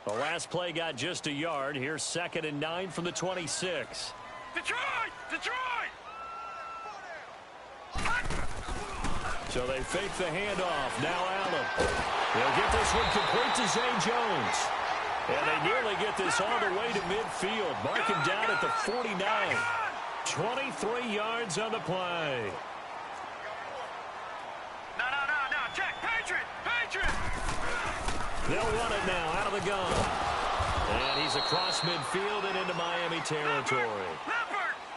The last play got just a yard. Here's 2nd and 9 from the 26. Detroit! Detroit! So they fake the handoff. Now Allen. They'll get this one complete to Zay Jones. And they nearly get this all the way to midfield. Mark him down at the 49. 23 yards on the play. No. Check. Patriot! They'll run it now out of the gun. And he's across midfield and into Miami territory.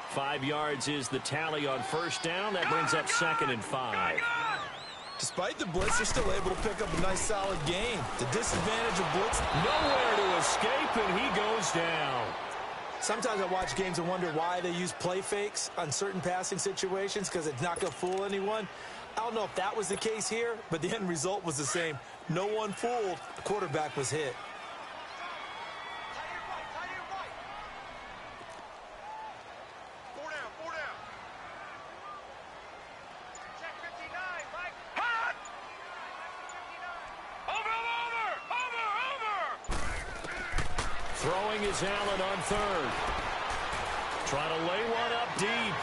5 yards is the tally on first down. That brings up 2nd and 5. Despite the blitz, they're still able to pick up a nice, solid gain. The disadvantage of blitz, nowhere to escape, and he goes down. Sometimes I watch games and wonder why they use play fakes on certain passing situations because it's not going to fool anyone. I don't know if that was the case here, but the end result was the same. No one fooled. The quarterback was hit. Throwing is Allen on 3rd. Trying to lay one up deep.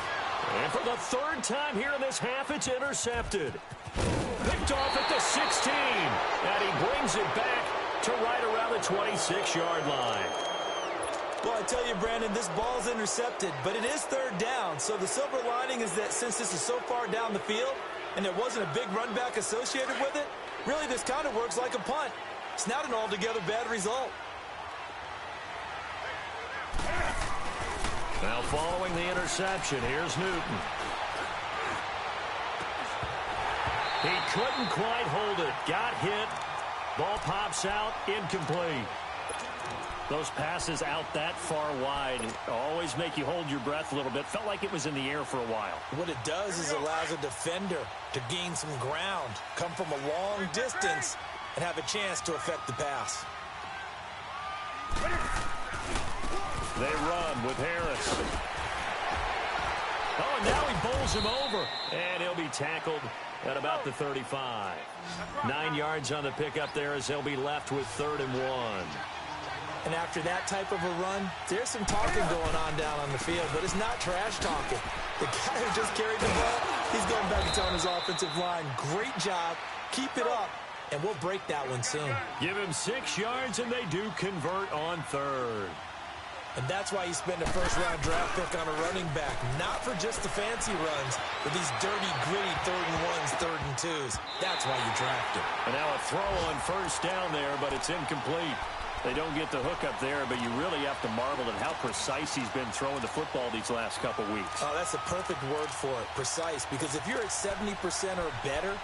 And for the 3rd time here in this half, it's intercepted. Picked off at the 16. And he brings it back to right around the 26-yard line. Well, I tell you, Brandon, this ball's intercepted, but it is 3rd down. So the silver lining is that since this is so far down the field and there wasn't a big run back associated with it, really this kind of works like a punt. It's not an altogether bad result. Now following the interception, here's Newton. He couldn't quite hold it. Got hit. Ball pops out. Incomplete. Those passes out that far wide always make you hold your breath a little bit. Felt like it was in the air for a while. What it does is allows a defender to gain some ground, come from a long distance, and have a chance to affect the pass. They run with Harris. Oh, and now he bowls him over. And he'll be tackled at about the 35. 9 yards on the pickup there as they'll be left with 3rd and 1. And after that type of a run, there's some talking going on down on the field, but it's not trash talking. The guy who just carried the ball, he's going back and telling his offensive line, great job, keep it up, and we'll break that one soon. Give him 6 yards, and they do convert on 3rd. And that's why you spend a first-round draft pick on a running back, not for just the fancy runs, but these dirty, gritty 3rd and 1s, 3rd and 2s. That's why you draft him. And now a throw on first down there, but it's incomplete. They don't get the hook up there, but you really have to marvel at how precise he's been throwing the football these last couple weeks. Oh, that's a perfect word for it, precise, because if you're at 70% or better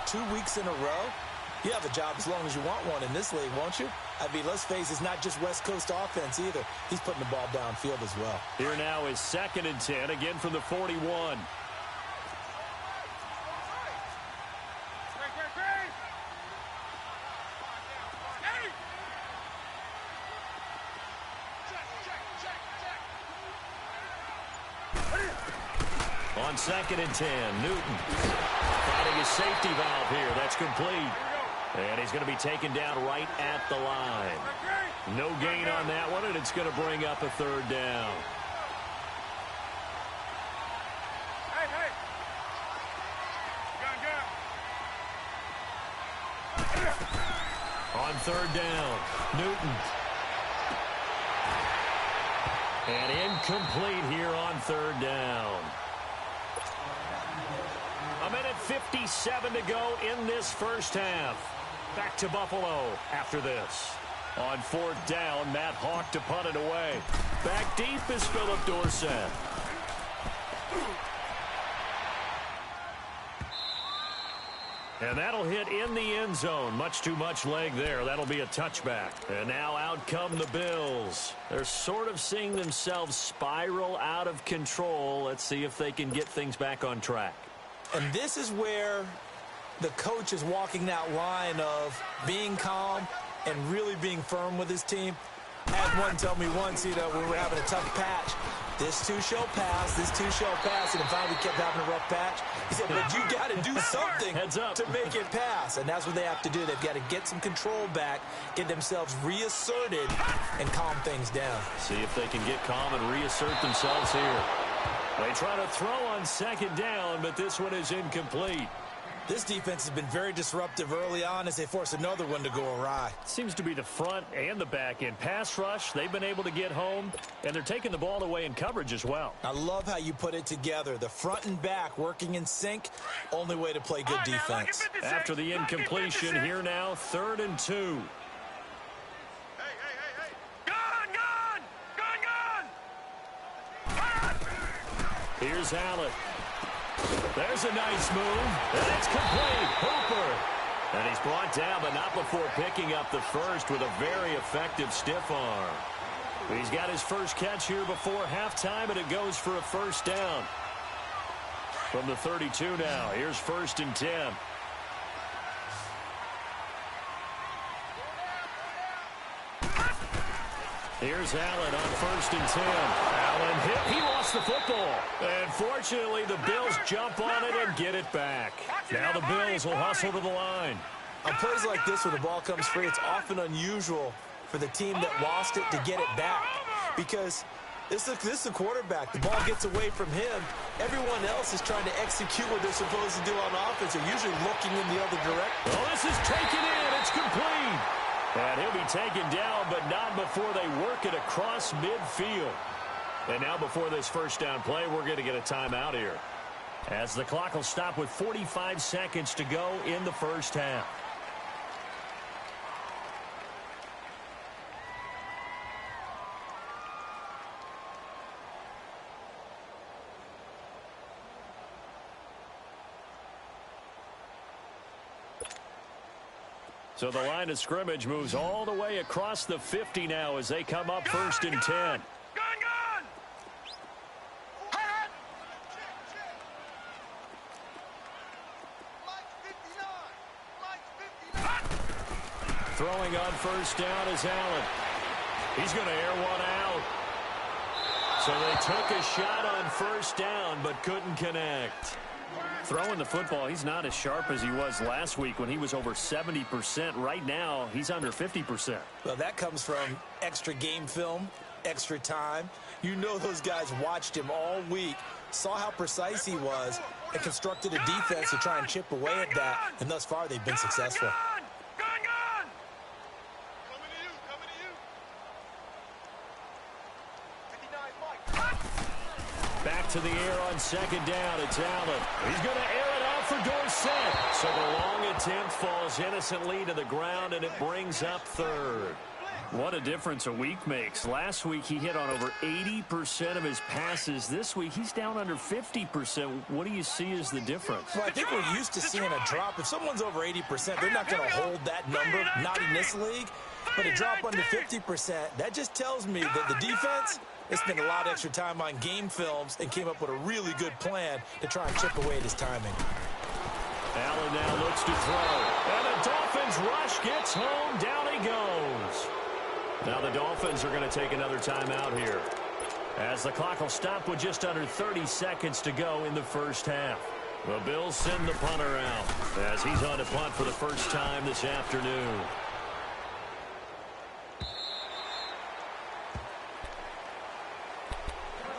2 weeks in a row, you have a job as long as you want one in this league, won't you? I mean, let's face it, it's not just West Coast offense either. He's putting the ball downfield as well. Here now is 2nd and 10, again from the 41. On 2nd and 10, Newton finding his safety valve here. That's complete. And he's going to be taken down right at the line. No gain on that one, and it's going to bring up a 3rd down. On 3rd down, Newton. And incomplete here on 3rd down. 1:57 to go in this first half. Back to Buffalo after this. On 4th down, Matt Hawk to punt it away. Back deep is Philip Dorsett. And that'll hit in the end zone. Much too much leg there. That'll be a touchback. And now out come the Bills. They're sort of seeing themselves spiral out of control. Let's see if they can get things back on track. And this is where the coach is walking that line of being calm and really being firm with his team. I had one tell me once, when we were having a tough patch, This too shall pass. This too shall pass. And finally kept having a rough patch. He said, but you got to do something to make it pass. And that's what they have to do. They've got to get some control back, get themselves reasserted, and calm things down. See if they can get calm and reassert themselves here. They try to throw on second down, but this one is incomplete. This defense has been very disruptive early on as they force another one to go awry. Seems to be the front and the back end. Pass rush, they've been able to get home, and they're taking the ball away in coverage as well. I love how you put it together. The front and back working in sync, only way to play good defense. After the incompletion, here now, 3rd and 2. Here's Allen. There's a nice move, and it's complete. Hooper. And he's brought down, but not before picking up the first with a very effective stiff arm. He's got his first catch here before halftime, and it goes for a first down. From the 32 now, here's 1st and 10. Here's Allen on 1st and 10. Allen hit. He lost the football. And fortunately, the Bills jump on it and get it back. Now the Bills will hustle to the line. On plays like this where the ball comes free, it's often unusual for the team that lost it to get it back. Because this is the quarterback. The ball gets away from him. Everyone else is trying to execute what they're supposed to do on offense. They're usually looking in the other direction. Oh, this is taken in. It's complete. And he'll be taken down, but not before they work it across midfield. And now before this first down play, we're going to get a timeout here, as the clock will stop with 45 seconds to go in the first half. So the line of scrimmage moves all the way across the 50 now as they come up 1st and 10. Throwing on 1st down is Allen. He's going to air one out. So they took a shot on 1st down but couldn't connect. Throwing the football, he's not as sharp as he was last week when he was over 70%. Right now, he's under 50%. Well, that comes from extra game film, extra time. You know those guys watched him all week, saw how precise he was, and constructed a defense to try and chip away at that. And thus far, they've been successful. Back to the air on 2nd down. It's Allen. He's going to air it out for Dorsett. So the long attempt falls innocently to the ground, and it brings up 3rd. What a difference a week makes. Last week, he hit on over 80% of his passes. This week, he's down under 50%. What do you see as the difference? Well, I think we're used to seeing a drop. If someone's over 80%, they're not going to hold that number, not in this league. But a drop under 50%, that just tells me that the defense has spent a lot of extra time on game films and came up with a really good plan to try and chip away at his timing. Allen now looks to throw. And the Dolphins rush gets home. Down he goes. Now the Dolphins are going to take another timeout here, as the clock will stop with just under 30 seconds to go in the first half. The Bills send the punter out as he's on to punt for the first time this afternoon.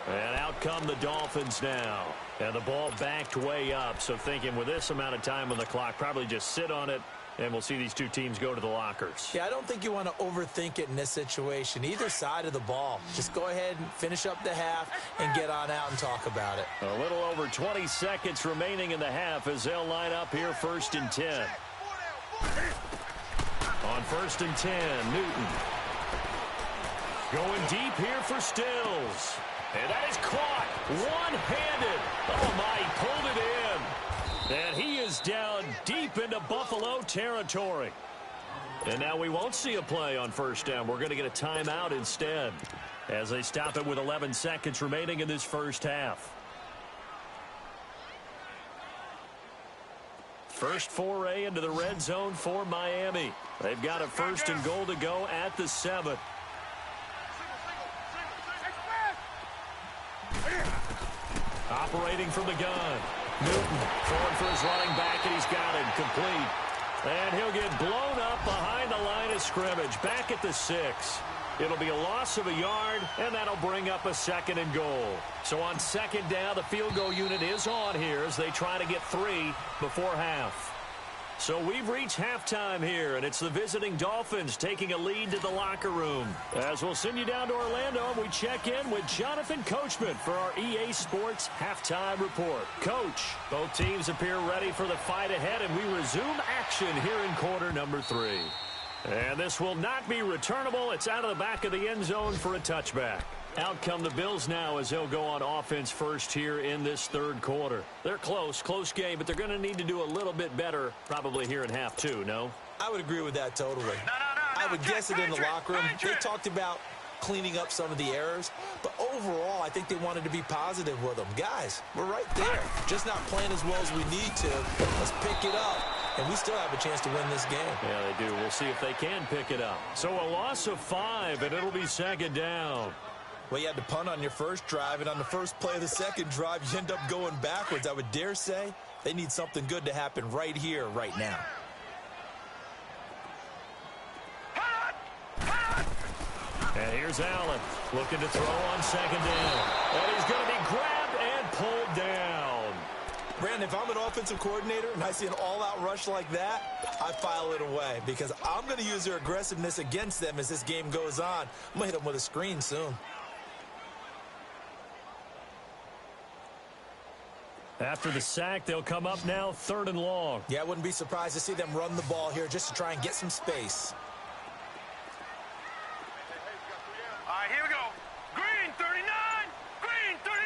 And out come the Dolphins now. And the ball backed way up. So thinking with this amount of time on the clock, probably just sit on it, and we'll see these two teams go to the lockers. Yeah, I don't think you want to overthink it in this situation. Either side of the ball. Just go ahead and finish up the half and get on out and talk about it. A little over 20 seconds remaining in the half as they'll line up here 1st and 10. On 1st and 10, Newton. Going deep here for Stills. And that is caught one-handed. Oh, my, he pulled it in. And he is down deep into Buffalo territory. And now we won't see a play on 1st down. We're going to get a timeout instead, as they stop it with 11 seconds remaining in this first half. First foray into the red zone for Miami. They've got a 1st and goal to go at the 7. operating from the gun. Newton throwing for his running back, and he's got it complete. And he'll get blown up behind the line of scrimmage, back at the 6. It'll be a loss of a yard, and that'll bring up a 2nd and goal. So on 2nd down, the field goal unit is on here as they try to get 3 before half. So we've reached halftime here, and it's the visiting Dolphins taking a lead to the locker room. As we'll send you down to Orlando, and we check in with Jonathan Coachman for our EA Sports Halftime Report. Coach, both teams appear ready for the fight ahead, and we resume action here in quarter number 3. And this will not be returnable. It's out of the back of the end zone for a touchback. Out come the Bills now as they'll go on offense first here in this 3rd quarter. They're close game, but they're going to need to do a little bit better probably here in half 2, no? I would agree with that totally. No. I would guess it in the locker room. They talked about cleaning up some of the errors, but overall, I think they wanted to be positive with them. Guys, we're right there. Just not playing as well as we need to. Let's pick it up, and we still have a chance to win this game. Yeah, they do. We'll see if they can pick it up. So a loss of 5, and it'll be 2nd down. Well, you had to punt on your first drive, and on the first play of the 2nd drive, you end up going backwards. I would dare say they need something good to happen right here, right now. And here's Allen looking to throw on 2nd down. And he's going to be grabbed and pulled down. Brandon, if I'm an offensive coordinator and I see an all-out rush like that, I file it away because I'm going to use their aggressiveness against them as this game goes on. I'm going to hit them with a screen soon. After the sack, they'll come up now 3rd and long. Yeah, I wouldn't be surprised to see them run the ball here just to try and get some space. All right, here we go. Green 39. Green 39.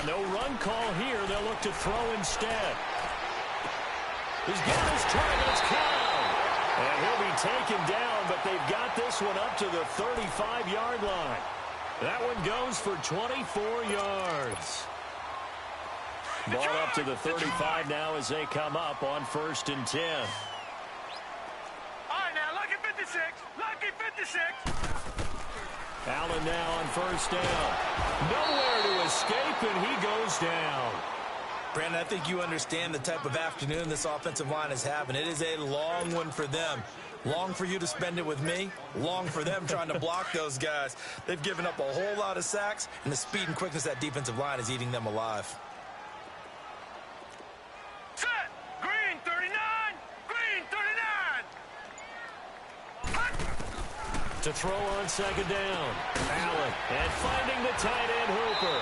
No run call here. They'll look to throw instead. He's got his targets count. And he'll be taken down, but they've got this one up to the 35-yard line. That one goes for 24 yards. Ball up to the 35 now as they come up on 1st and 10. All right, now, lucky 56. Lucky 56. Allen now on 1st down. Nowhere to escape, and he goes down. Brandon, I think you understand the type of afternoon this offensive line is having. It is a long one for them. Long for you to spend it with me. Long for them trying to block those guys. They've given up a whole lot of sacks, and the speed and quickness of that defensive line is eating them alive. Set. Green 39. Green 39. To throw on 2nd down. Allen, and finding the tight end Hooper.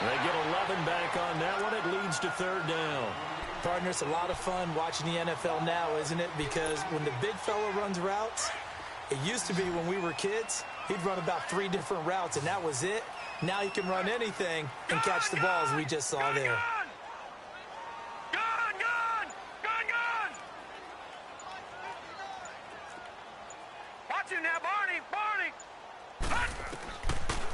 They get 11 back on that one. It leads to 3rd down. Partner, it's a lot of fun watching the NFL now, isn't it? Because when the big fella runs routes, it used to be when we were kids, he'd run about 3 different routes, and that was it. Now he can run anything and catch the ball, as we just saw there. Gun! Watch him now, Barney!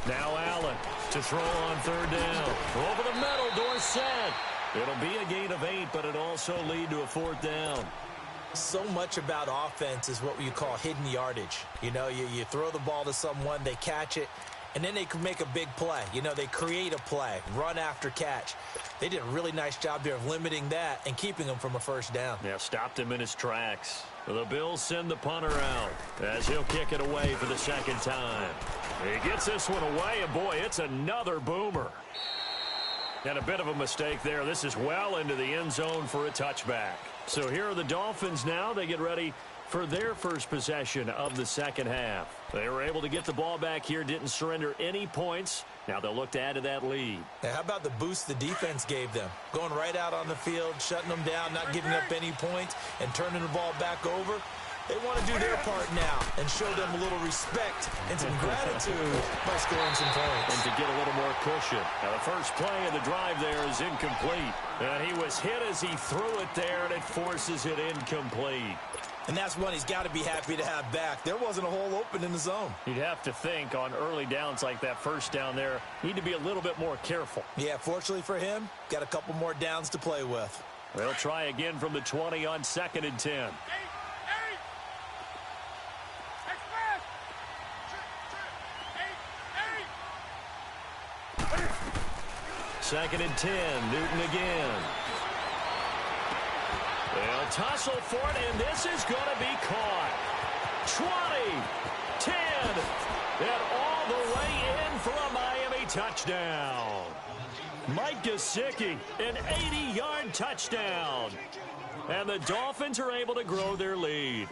Now Allen to throw on 3rd down. Over the middle, Dorsett. It'll be a gain of 8, but it'll also lead to a 4th down. So much about offense is what you call hidden yardage. You know, you throw the ball to someone, they catch it, and then they can make a big play. You know, they create a play, run after catch. They did a really nice job there of limiting that and keeping him from a 1st down. Yeah, stopped him in his tracks. The Bills send the punter out as he'll kick it away for the 2nd time. He gets this one away, and boy, it's another boomer. And a bit of a mistake there. This is well into the end zone for a touchback. So here are the Dolphins now. They get ready for their first possession of the 2nd half. They were able to get the ball back here, didn't surrender any points. Now they'll look to add to that lead. Now, how about the boost the defense gave them? Going right out on the field, shutting them down, not giving up any points, and turning the ball back over. They want to do their part now and show them a little respect and some gratitude by scoring some points. And to get a little more cushion. Now, the first play of the drive there is incomplete. And he was hit as he threw it there, and it forces it incomplete. And that's one he's got to be happy to have back. There wasn't a hole open in the zone. You'd have to think on early downs like that 1st down there, need to be a little bit more careful. Yeah, fortunately for him, got a couple more downs to play with. They'll try again from the 20 on 2nd and 10. 2nd and 10. Newton again. They'll tussle for it, and this is going to be caught. 20, 10, and all the way in for a Miami touchdown. Mike Gesicki, an 80-yard touchdown. And the Dolphins are able to grow their lead.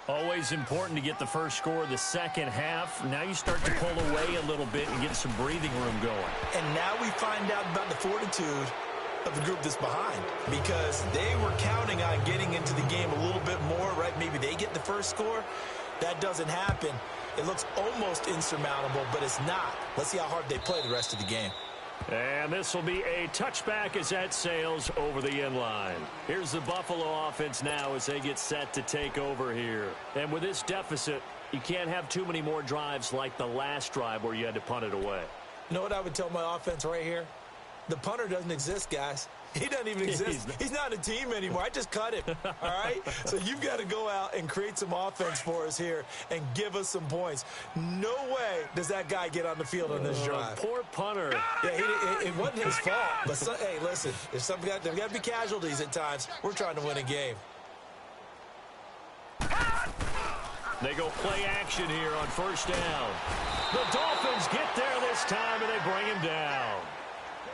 Always important to get the first score of the second half. Now you start to pull away a little bit and get some breathing room going. And now we find out about the fortitude of the group that's behind, because they were counting on getting into the game a little bit more, right? Maybe they get the first score. That doesn't happen. It looks almost insurmountable, but it's not. Let's see how hard they play the rest of the game. And this will be a touchback as that sails over the end line. Here's the Buffalo offense now as they get set to take over here. And with this deficit, you can't have too many more drives like the last drive where you had to punt it away. You know what I would tell my offense right here? The punter doesn't exist, guys. He doesn't even exist. He's not a team anymore. I just cut him, all right? So you've got to go out and create some offense for us here and give us some points. No way does that guy get on the field on this drive. Poor punter. Yeah, it wasn't his fault. But, hey, listen, there's got to be casualties at times. We're trying to win a game. They go play action here on first down. The Dolphins get there this time, and they bring him down.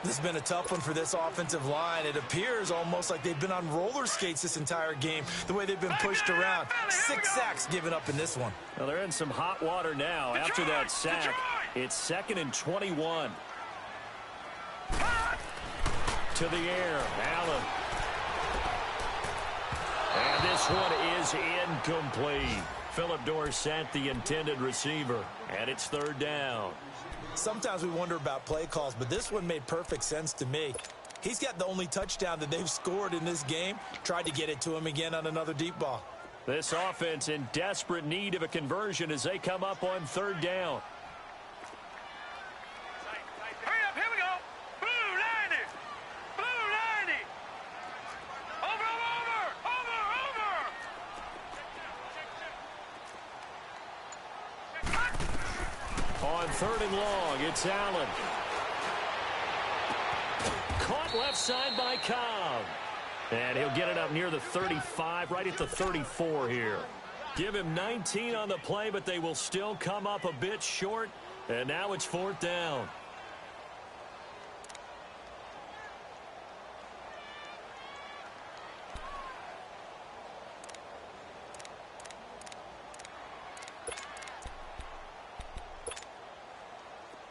This has been a tough one for this offensive line. It appears almost like they've been on roller skates this entire game, the way they've been pushed around. 6 sacks given up in this one. Well, they're in some hot water now. After that sack, it's 2nd and 21. To the air, Allen. And this one is incomplete. Philip Dorsett, the intended receiver, and it's 3rd down. Sometimes we wonder about play calls, but this one made perfect sense to me. He's got the only touchdown that they've scored in this game. Tried to get it to him again on another deep ball. This offense in desperate need of a conversion as they come up on 3rd down. Hurry up, here we go. Blue 90. Blue 90. Over. On 3rd and long, it's Allen. Caught left side by Cobb. And he'll get it up near the 35, right at the 34 here. Give him 19 on the play, but they will still come up a bit short. And now it's 4th down.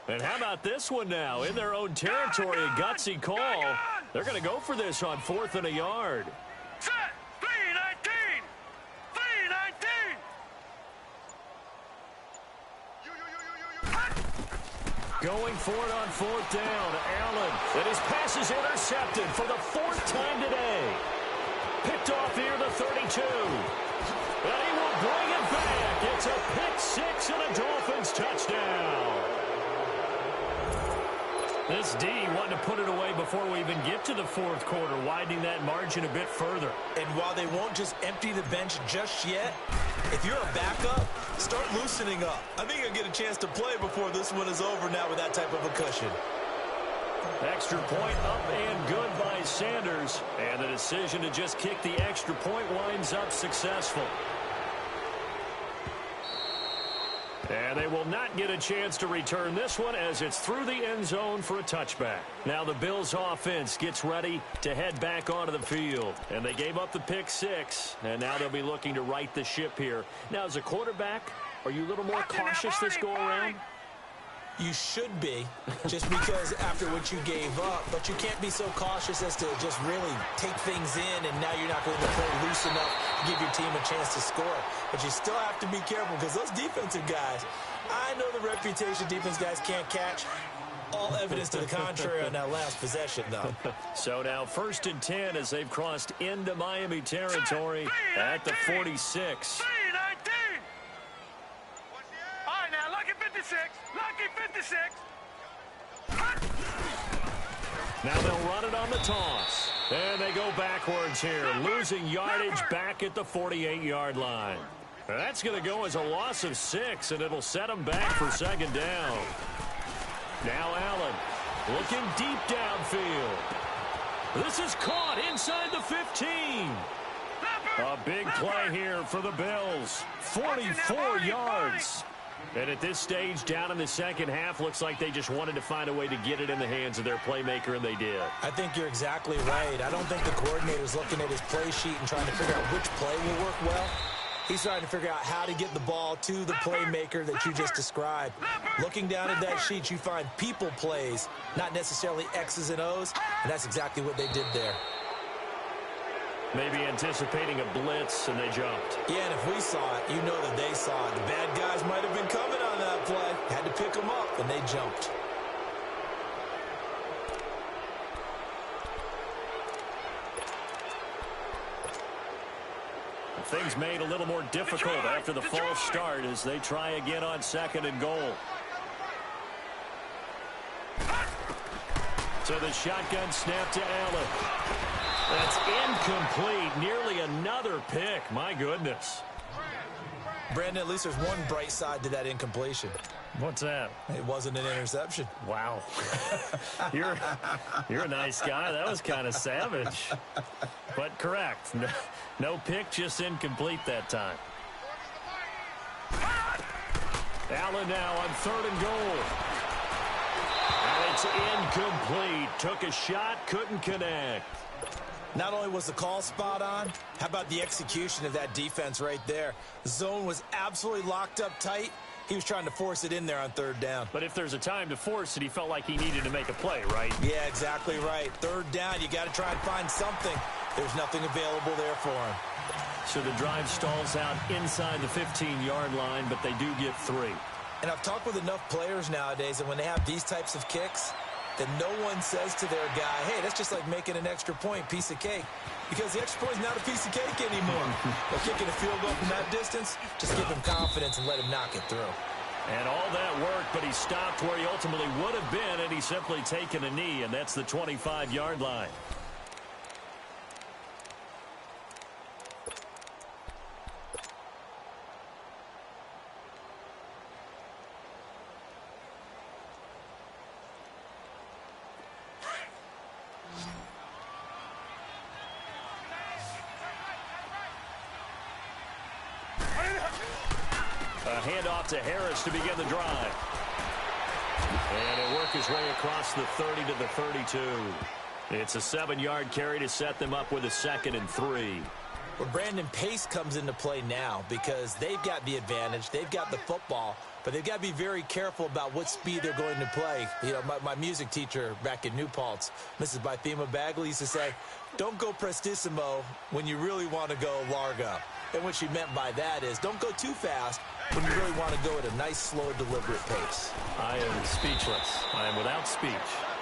And how about this one now? In their own territory, a gutsy call. They're going to go for this on 4th and a yard. Set. 319. 319. Going for it on 4th down. Allen. And his pass is intercepted for the 4th time today. Picked off near the 32. And he will bring it back. It's a pick 6 and a Dolphins touchdown. This D wanted to put it away before we even get to the 4th quarter, widening that margin a bit further. And while they won't just empty the bench just yet, if you're a backup, start loosening up. I think you'll get a chance to play before this one is over now with that type of a cushion. Extra point up and good by Sanders. And the decision to just kick the extra point winds up successful. And they will not get a chance to return this one as it's through the end zone for a touchback. Now the Bills offense gets ready to head back onto the field. And they gave up the pick 6, and now they'll be looking to right the ship here. Now, as a quarterback, are you a little more cautious this go-around? You should be, just because after what you gave up, but you can't be so cautious as to just really take things in, and now you're not going to play loose enough to give your team a chance to score. But you still have to be careful because those defensive guys, I know the reputation defense guys can't catch. All evidence to the contrary on that last possession, though. So now 1st and 10 as they've crossed into Miami territory at the 46. 319. All right, now, lucky 56. Lucky 56. Now they'll run it on the toss. And they go backwards here, losing yardage back at the 48-yard line. That's going to go as a loss of 6, and it'll set them back for 2nd down. Now Allen. Looking deep downfield. This is caught inside the 15. A big play here for the Bills. 44 yards. And at this stage, down in the second half, looks like they just wanted to find a way to get it in the hands of their playmaker, and they did. I think you're exactly right. I don't think the coordinator's looking at his play sheet and trying to figure out which play will work well. He's trying to figure out how to get the ball to the playmaker that you just described. Looking down at that sheet, you find people plays, not necessarily X's and O's, and that's exactly what they did there. Maybe anticipating a blitz, and they jumped. Yeah, and if we saw it, you know that they saw it. The bad guys might have been coming on that play. Had to pick them up, and they jumped. Things made a little more difficult after the false start as they try again on 2nd and goal. So the shotgun snap to Allen. That's incomplete. Nearly another pick. My goodness. Brandon, at least there's one bright side to that incompletion. What's that? It wasn't an interception. Wow. You're a nice guy. That was kind of savage. But correct. No pick, just incomplete that time. Allen now on 3rd and goal. And it's incomplete. Took a shot, couldn't connect. Not only was the call spot on, how about the execution of that defense right there? The zone was absolutely locked up tight. He was trying to force it in there on 3rd down. But if there's a time to force it, he felt like he needed to make a play, right? Yeah, exactly right. 3rd down, you got to try and find something. There's nothing available there for him. So the drive stalls out inside the 15-yard line, but they do get 3. And I've talked with enough players nowadays that when they have these types of kicks, that no one says to their guy, hey, that's just like making an extra point, piece of cake. Because the extra point is not a piece of cake anymore. But kicking a field goal from that distance, just give him confidence and let him knock it through. And all that worked, but he stopped where he ultimately would have been, and he's simply taken a knee, and that's the 25-yard line. Handoff to Harris to begin the drive. And he'll work his way across the 30 to the 32. It's a 7-yard carry to set them up with a 2nd and 3. Well, Brandon, pace comes into play now because they've got the advantage. They've got the football, but they've got to be very careful about what speed they're going to play. You know, my music teacher back in New Paltz, Mrs. Bythema Bagley, used to say, don't go prestissimo when you really want to go largo. And what she meant by that is don't go too fast when you really want to go at a nice, slow, deliberate pace. I am speechless. I am without speech.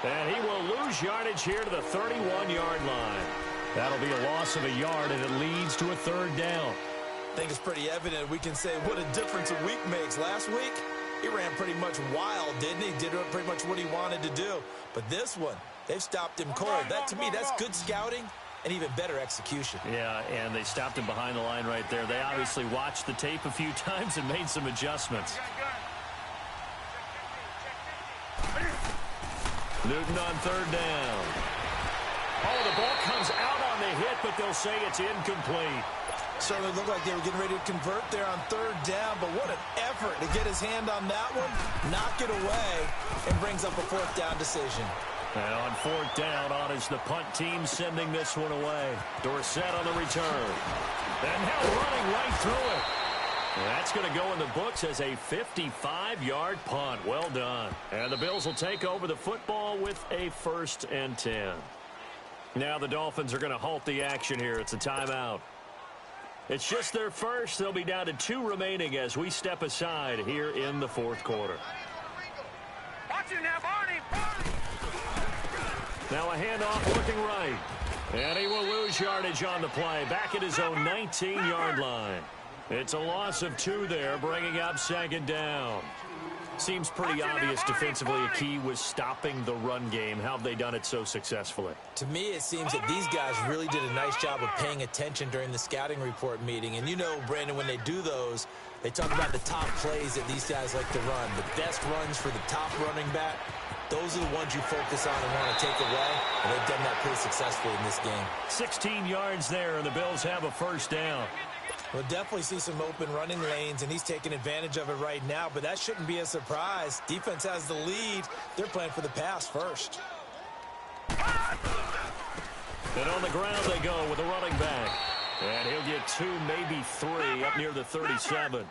And he will lose yardage here to the 31-yard line. That'll be a loss of a yard, and it leads to a 3rd down. I think it's pretty evident. We can say what a difference a week makes. Last week, he ran pretty much wild, didn't he? Did pretty much what he wanted to do. But this one, they've stopped him cold. That, to me, that's good scouting and even better execution. Yeah, and they stopped him behind the line right there. They obviously watched the tape a few times and made some adjustments. Newton on 3rd down. Oh, the ball comes out on the hit, but they'll say it's incomplete. Certainly looked like they were getting ready to convert there on 3rd down, but what an effort to get his hand on that one, knock it away, and brings up a 4th down decision. And on 4th down, on is the punt team sending this one away. Dorsett on the return. And now running right through it. And that's going to go in the books as a 55-yard punt. Well done. And the Bills will take over the football with a 1st and 10. Now the Dolphins are going to halt the action here. It's a timeout. It's just their first. They'll be down to 2 remaining as we step aside here in the 4th quarter. Watch it now, Barney. Now a handoff looking right. And he will lose yardage on the play. Back at his own 19-yard line. It's a loss of 2 there, bringing up 2nd down. Seems pretty obvious defensively a key was stopping the run game. How have they done it so successfully? To me, it seems that these guys really did a nice job of paying attention during the scouting report meeting. And you know, Brandon, when they do those, they talk about the top plays that these guys like to run. The best runs for the top running back. Those are the ones you focus on and want to take away, and they've done that pretty successfully in this game. 16 yards there, and the Bills have a first down. We'll definitely see some open running lanes, and he's taking advantage of it right now, but that shouldn't be a surprise. Defense has the lead. They're playing for the pass first. And on the ground they go with a running back. And he'll get 2, maybe 3 up near the 37.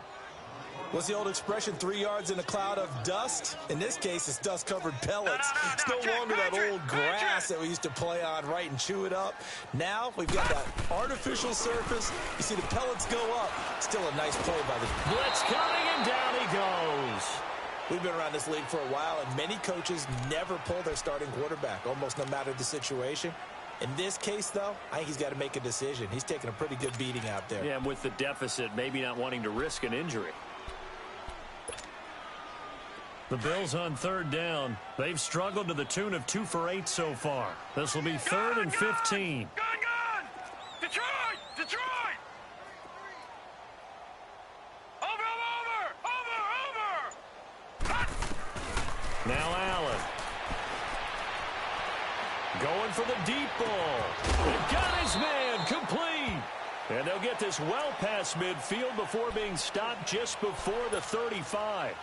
What's the old expression, 3 yards in a cloud of dust? In this case, it's dust-covered pellets. It's no longer that old grass that we used to play on, right, and chew it up. Now we've got that artificial surface. You see the pellets go up. Still a nice play by the blitz coming, and down he goes. We've been around this league for a while, and many coaches never pull their starting quarterback, almost no matter the situation. In this case, though, I think he's got to make a decision. He's taking a pretty good beating out there. Yeah, and with the deficit, maybe not wanting to risk an injury. The Bills on third down. They've struggled to the tune of 2 for 8 so far. This will be 3rd and 15. Gun! Detroit! Detroit! Over! Now Allen. Going for the deep ball. They've got his man complete. And they'll get this well past midfield before being stopped just before the 35.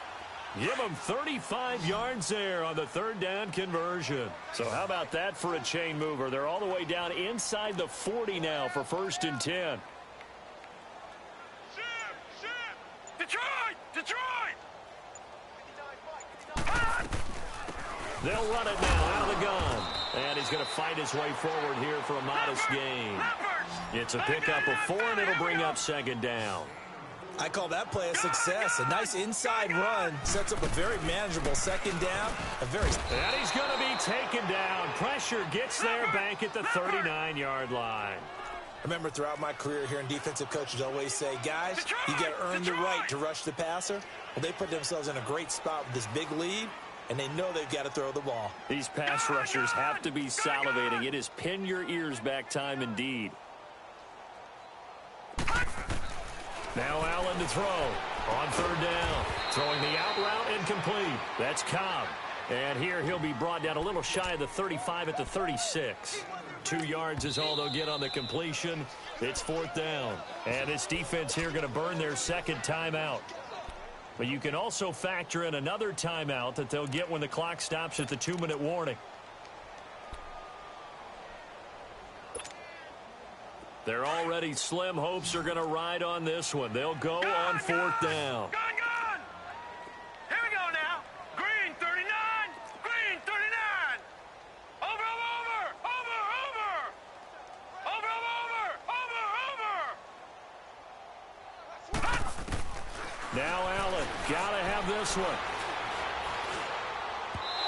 Give them 35 yards there on the third down conversion. So how about that for a chain mover? They're all the way down inside the 40 now for 1st and 10. Detroit! Detroit! They'll run it now out of the gun. And he's going to fight his way forward here for a modest gain. It's a pickup of 4, and it'll bring up 2nd down. I call that play a success. A nice inside run sets up a very manageable 2nd down. And he's going to be taken down. Pressure gets there back at the 39-yard line. Remember, throughout my career here in defensive coaches always say, guys, you got to earn the right to rush the passer. Well, they put themselves in a great spot with this big lead, and they know they've got to throw the ball. These pass rushers have to be salivating. It is pin your ears back time indeed. Now Allen to throw on 3rd down. Throwing the out route incomplete. That's Cobb. And here he'll be brought down a little shy of the 35 at the 36. 2 yards is all they'll get on the completion. It's 4th down. And this defense here going to burn their 2nd timeout. But you can also factor in another timeout that they'll get when the clock stops at the 2-minute warning. They're already slim hopes are going to ride on this one. They'll go on 4th down. Gun! Here we go now. Green 39. Green 39. Over! Now Allen, got to have this one.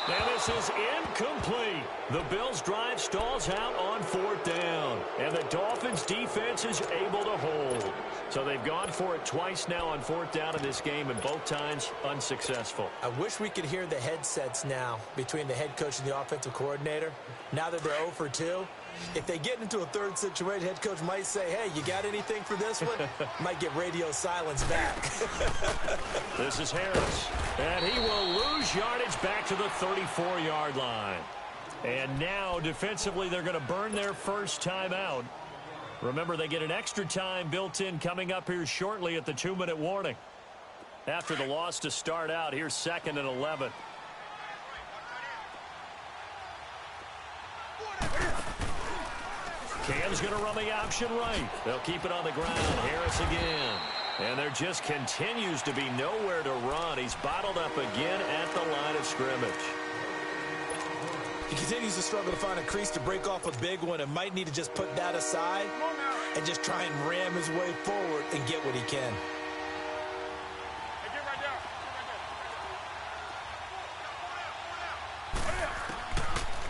And this is incomplete. The Bills' drive stalls out on 4th down. And the Dolphins' defense is able to hold. So they've gone for it twice now on 4th down in this game, and both times unsuccessful. I wish we could hear the headsets now between the head coach and the offensive coordinator. Now that they're 0 for 2, if they get into a third situation, head coach might say, hey, you got anything for this one? Might get radio silence back. This is Harris. And he will lose yardage back to the 34-yard line. And now, defensively, they're going to burn their first timeout. Remember, they get an extra time built in coming up here shortly at the 2-minute warning. After the loss to start out, here's 2nd and 11. Cam's going to run the option right. They'll keep it on the ground. Harris again. And there just continues to be nowhere to run. He's bottled up again at the line of scrimmage. He continues to struggle to find a crease to break off a big one and might need to just put that aside and just try and ram his way forward and get what he can.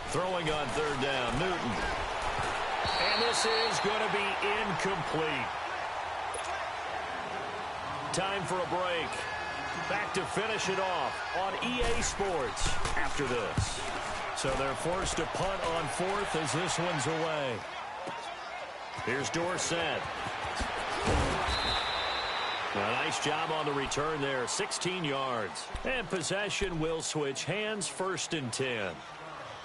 Throwing on 3rd down, Newton. And this is going to be incomplete. Time for a break. Back to finish it off on EA Sports after this. So they're forced to punt on 4th as this one's away. Here's Dorsett. A nice job on the return there, 16 yards. And possession will switch hands, 1st and 10.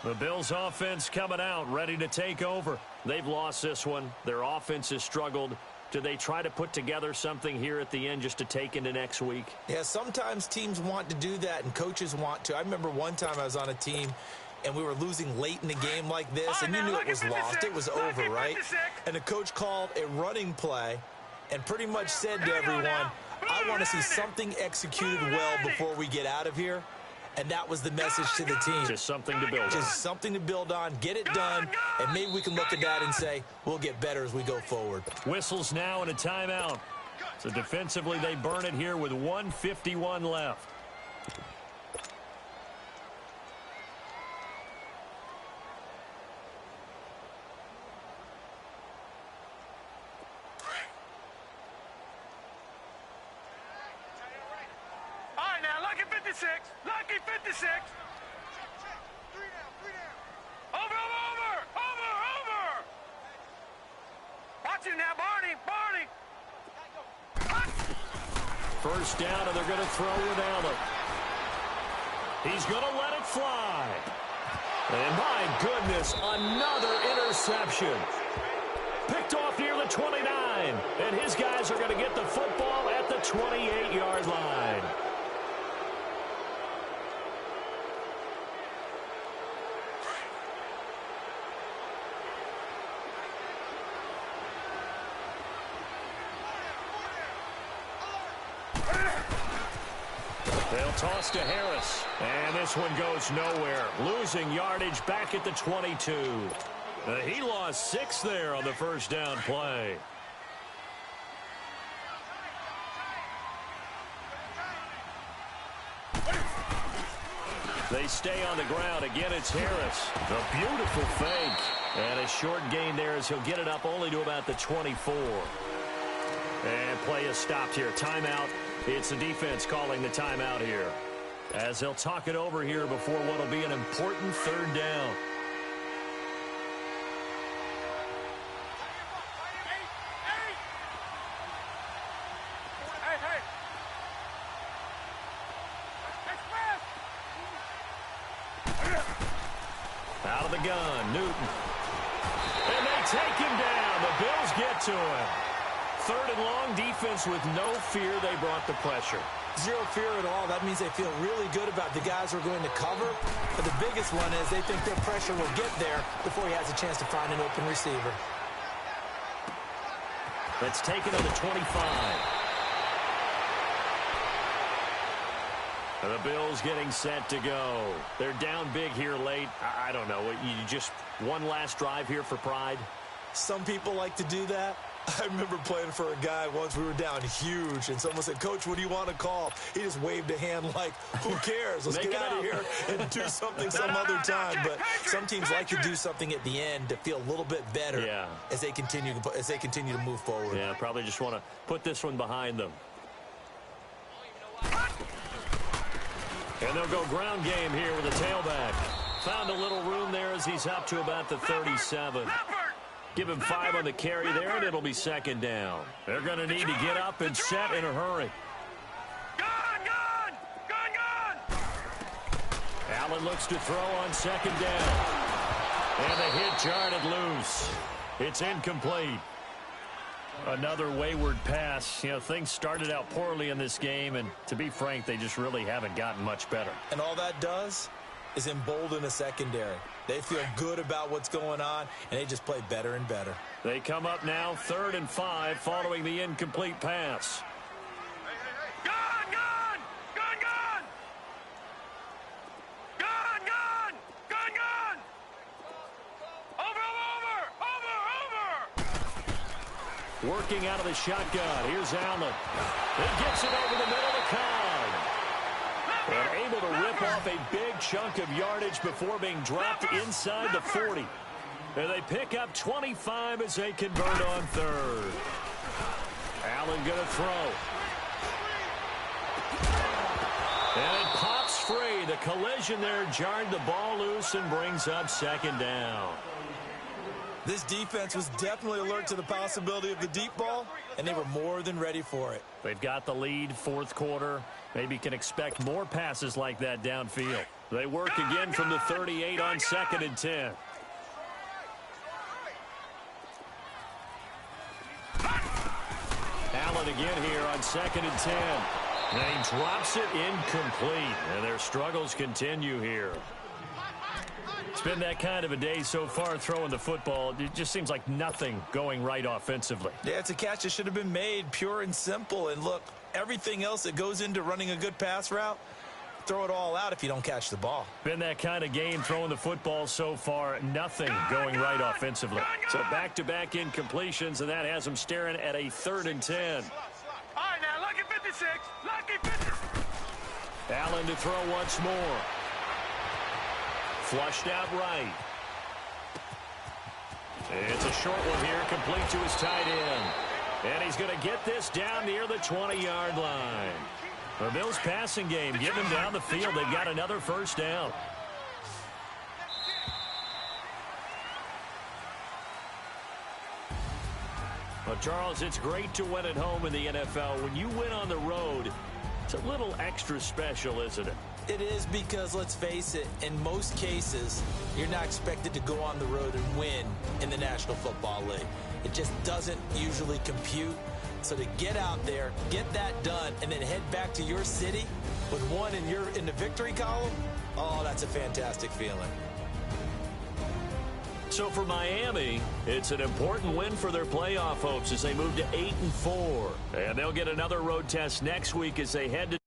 The Bills offense coming out, ready to take over. They've lost this one. Their offense has struggled. Do they try to put together something here at the end just to take into next week? Yeah, sometimes teams want to do that and coaches want to. I remember one time I was on a team and we were losing late in the game like this, and you knew it was lost. It was over, right? And the coach called a running play and pretty much said to everyone, I want to see something executed well before we get out of here. And that was the message to the team. Just something to build on. Just something to build on, get it done, and maybe we can look at that and say, we'll get better as we go forward. Whistles now and a timeout. So defensively, they burn it here with 1:51 left. Lucky 56. Over. Watch it now, Barney. First down, and they're going to throw with Allen. He's going to let it fly. And my goodness, another interception. Picked off near the 29. And his guys are going to get the football at the 28-yard line. They'll toss to Harris. And this one goes nowhere. Losing yardage back at the 22. He lost 6 there on the first down play. They stay on the ground. Again, it's Harris. A beautiful fake. And a short gain there as he'll get it up only to about the 24. And play is stopped here. Timeout. It's the defense calling the timeout here, as they'll talk it over here before what will be an important third down. Out of the gun, Newton. And they take him down. The Bills get to him. 3rd and long, defense with no fear. They brought the pressure. Zero fear at all. That means they feel really good about the guys who are going to cover. But the biggest one is they think their pressure will get there before he has a chance to find an open receiver. That's taken on the 25. And the Bills getting set to go. They're down big here late. I don't know. You just one last drive here for pride? Some people like to do that. I remember playing for a guy once. We were down huge, and someone said, Coach, what do you want to call? He just waved a hand like, who cares? Let's get out of here and do something some other time. But some teams like to do something at the end to feel a little bit better as they continue to move forward. Yeah, probably just want to put this one behind them. And they'll go ground game here with a tailback. Found a little room there as he's up to about the 37. Give him 5 on the carry there, and it'll be 2nd down. They're going to need to get up and set in a hurry. Gun! Allen looks to throw on 2nd down. And the hit jarred loose. It's incomplete. Another wayward pass. You know, things started out poorly in this game, and to be frank, they just really haven't gotten much better. And all that does is embolden a secondary. They feel good about what's going on, and they just play better and better. They come up now 3rd and 5 following the incomplete pass. Gun! Over! Working out of the shotgun. Here's Allen. He gets it over the middle of Cobb. And able to rip off a big chunk of yardage before being dropped inside the 40. And they pick up 25 as they convert on 3rd. Allen going to throw. And it pops free. The collision there jarred the ball loose and brings up 2nd down. This defense was definitely alert to the possibility of the deep ball, and they were more than ready for it. They've got the lead, fourth quarter. Maybe can expect more passes like that downfield. They work again from the 38 on 2nd and 10. Allen again here on 2nd and 10. And he drops it incomplete. And their struggles continue here. It's been that kind of a day so far throwing the football. It just seems like nothing going right offensively. Yeah, it's a catch that should have been made, pure and simple. And look, everything else that goes into running a good pass route, throw it all out if you don't catch the ball. Been that kind of game throwing the football so far. Nothing going right offensively. So back-to-back incompletions, and that has them staring at a 3rd and 10. All right, now, lucky 56. Lucky 50. Allen to throw once more. Flushed out right. It's a short one here, complete to his tight end. And he's going to get this down near the 20-yard line. The Bills' passing game, get them down the field. They've got another first down. Well, Charles, it's great to win at home in the NFL. When you win on the road, it's a little extra special, isn't it? It is because, let's face it, in most cases, you're not expected to go on the road and win in the National Football League. It just doesn't usually compute. So to get out there, get that done, and then head back to your city with one in the victory column, oh, that's a fantastic feeling. So for Miami, it's an important win for their playoff hopes as they move to 8-4. And they'll get another road test next week as they head to